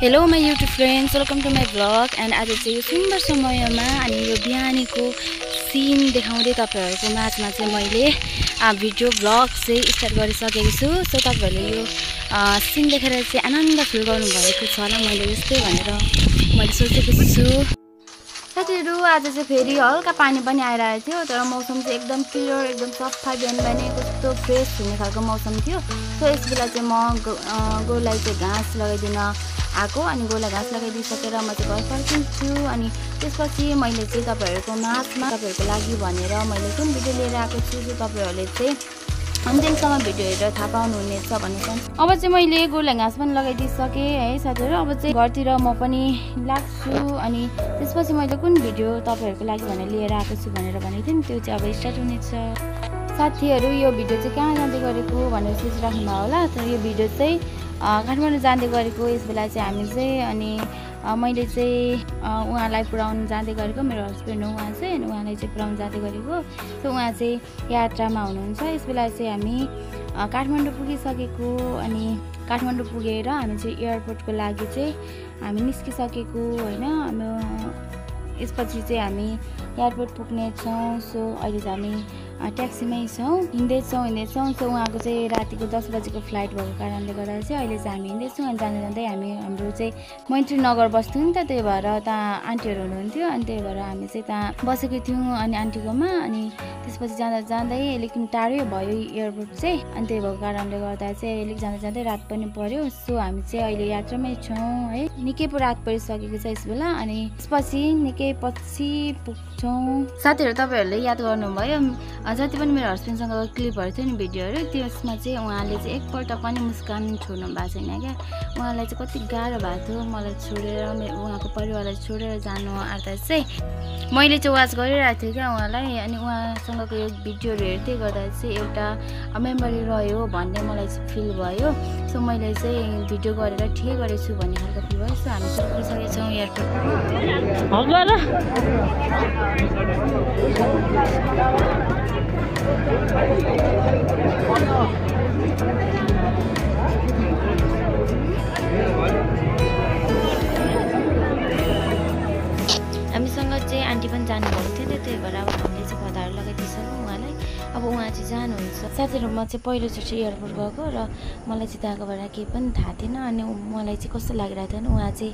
Hello my YouTube friends, welcome to my blog. And आज चाहिँ यो सुन्दर समयमा अनि यो बिहानीको सिन देखाउँदै तपाईँहरूको माझमा चाहिँ मैले भिडियो ब्लग चाहिँ स्टार्ट गरिसकेको छु। सो तपाईँहरूले यो सिन देखेर चाहिँ आनन्द फिल गर्नुभएको छ होला, मैले यस्तै भनेर मैले सोचेको छु। साथीहरू, आज चाहिँ फेरि हल्का पानी पनि आइरहेको थियो, तर मौसम चाहिँ एकदम क्लियर, एकदम सफा, बिहान बिहानै कस्तो फ्रेस हुने खालको मौसम थियो। सो यस बेला चाहिँ म गोरुलाई चाहिँ घाँस लगाइदिन आएको, अनि गोरुलाई घाँस लगाइदिइसकेर म चाहिँ घर फर्किन्छु। अनि त्यसपछि मैले चाहिँ तपाईँहरूको माझमा तपाईँहरूको लागि भनेर मैले कुन भिडियो लिएर आएको छु, जो तपाईँहरूले चाहिँ अन्तिमसम्म भिडियो हेरेर थाहा पाउनुहुनेछ भन्ने चाहन्छु। अब चाहिँ मैले गोरुलाई घाँस पनि लगाइदिइसकेँ है साथीहरू। अब चाहिँ घरतिर म पनि लाग्छु, अनि त्यसपछि मैले कुन भिडियो तपाईँहरूको लागि भनेर लिएर आएको छु भनेर भनेको थिएँ नि, त्यो चाहिँ अब स्टार्ट हुनेछ। साथीहरू, यो भिडियो चाहिँ कहाँ जाँदै गरेको भनेर सोचिराख्नु भयो होला, तर यो भिडियो चाहिँ काठमाडौँ जाँदै गरेको। यस बेला चाहिँ हामी चाहिँ अनि मैले चाहिँ उहाँलाई पुऱ्याउनु जाँदै गरेको, मेरो हस्बेन्ड हो उहाँ चाहिँ, अनि उहाँलाई चाहिँ पुऱ्याउनु जाँदै गरेको। सो उहाँ चाहिँ यात्रामा हुनुहुन्छ। यस बेला चाहिँ हामी काठमाडौँ पुगिसकेको, अनि काठमाडौँ पुगेर हामी चाहिँ एयरपोर्टको लागि चाहिँ हामी निस्किसकेको होइन। यसपछि चाहिँ हामी एयरपोर्ट पुग्नेछौँ। सो अहिले चाहिँ हामी ट्याक्सीमै छौँ, हिँड्दैछौँ। सो उहाँको चाहिँ रातिको 10 बजेको फ्लाइट भएको कारणले गर्दा चाहिँ अहिले चाहिँ हामी हिँड्दैछौँ। अनि जाँदै जाँदै हाम्रो चाहिँ मैत्री नगर बस्थ्यौँ नि त, त्यही भएर त्यहाँ आन्टीहरू हुनुहुन्थ्यो, अनि त्यही भएर हामी चाहिँ त्यहाँ बसेको थियौँ अनि आन्टीकोमा। अनि त्यसपछि जाँदा जाँदै अलिक टाढै भयो एयरपोर्ट चाहिँ, अनि त्यही भएको कारणले गर्दा चाहिँ अलिक जाँदा जाँदै रात पनि पर्यो। सो हामी चाहिँ अहिले यात्रामै छौँ है, निकै पो रात परिसकेको छ यस बेला, अनि त्यसपछि निकै पछि पुग्छौँ। साथीहरू, तपाईँहरूले याद गर्नुभयो जति पनि मेरो हस्बेन्डसँग क्लिपहरू थियो नि, भिडियोहरू, त्यसमा चाहिँ उहाँले चाहिँ एकपल्ट पनि मुस्कान छोड्नु भएको छैन क्या। उहाँलाई चाहिँ कति गाह्रो भएको थियो मलाई छोडेर, उहाँको परिवारलाई छोडेर जानु आँट्दा चाहिँ मैले चाहिँ वाच गरिरहेको थिएँ क्या उहाँलाई। अनि उहाँसँगको यो भिडियोहरू हेर्दै गर्दा चाहिँ एउटा मेमोरी रह्यो भन्ने मलाई चाहिँ फिल भयो। सो मैले चाहिँ भिडियो गरेर ठिकै गरेको छु भन्ने खालको फिल भयो। सो हामी चाहिँ पुगिसकेको छौँ एयरपोर्ट। हामीसँग चाहिँ आन्टी पनि जानुभएको थियो नि, त्यही भएर अब हामीले चाहिँ पताहरू लगाइदिइसक्यौँ उहाँलाई। अब उहाँ चाहिँ जानुहुन्छ। साथीहरू, म चाहिँ पहिलोचोटि एयरपोर्ट गएको र मलाई चाहिँ त्यहाँको बारेमा केही पनि थाहा थिएन। अनि मलाई चाहिँ कस्तो लागिरहेको थियो भने उहाँ चाहिँ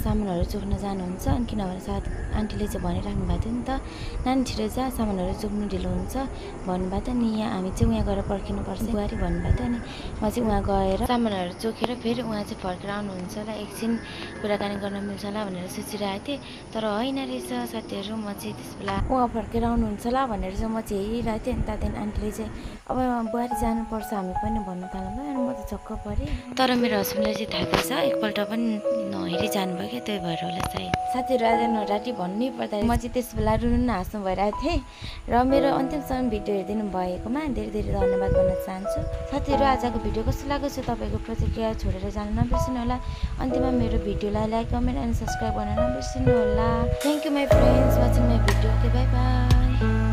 सामानहरू चोख्न जानुहुन्छ, अनि किनभने साथ आन्टीले चाहिँ भनिराख्नु भएको थियो नि त, नानी छिटो जा, सामानहरू चोख्नु ढिलो हुन्छ भन्नुभएको थियो नि। यहाँ हामी चाहिँ उहाँ गएर पर्खिनुपर्छ बुहारी भन्नुभएको थियो। अनि म चाहिँ उहाँ गएर सामानहरू चोखेर फेरि उहाँ चाहिँ फर्केर आउनुहुन्छ होला, एकछिन कुराकानी गर्न मिल्छ होला भनेर सोचिरहेको थिएँ, तर होइन रहेछ साथीहरू। म चाहिँ त्यस बेला उहाँ फर्केर आउनुहुन्छ होला भनेर चाहिँ म चाहिँ हेरिरहेको थिएँ। अनि त्यहाँदेखि आन्टीले चाहिँ अब बुहारी जानुपर्छ हामी पनि भन्नु थाल्नुभयो, अनि म त छक्क परेँ। तर मेरो हस्बेन्डलाई चाहिँ थाहा थिएछ, एकपल्ट पनि नहेरी जानुभयो क्या, त्यही भएर होला चाहिँ। साथीहरू, आज नराटी भन्नै पर्दा म चाहिँ त्यस बेला रुनु हाँस्नु भइरहेको थिएँ, र मेरो अन्तिमसम्म भिडियो हेरिदिनु भएकोमा धेरै धेरै धन्यवाद भन्न चाहन्छु। साथीहरू, आजको भिडियो कस्तो लाग्यो छ तपाईँको प्रतिक्रिया छोडेर जान नबिर्सिनु होला। अन्त्यमा मेरो भिडियोलाई लाइक, कमेन्ट एन्ड सब्सक्राइब गर्न नबिर्सिनु होला। Thank you my friends watching my video. Okay, by by.